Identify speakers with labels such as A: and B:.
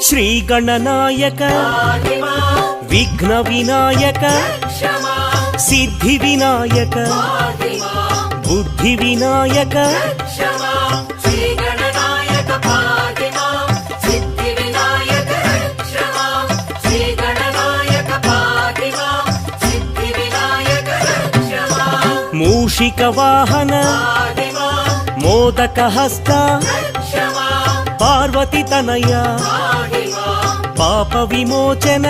A: శ్రీ గణనాయక విఘ్న వినాయక సిద్ధి వినాయక బుద్ధి వినాయక మూషిక వాహన మోదక హస్త పార్వతి తనయ పాప విమోచన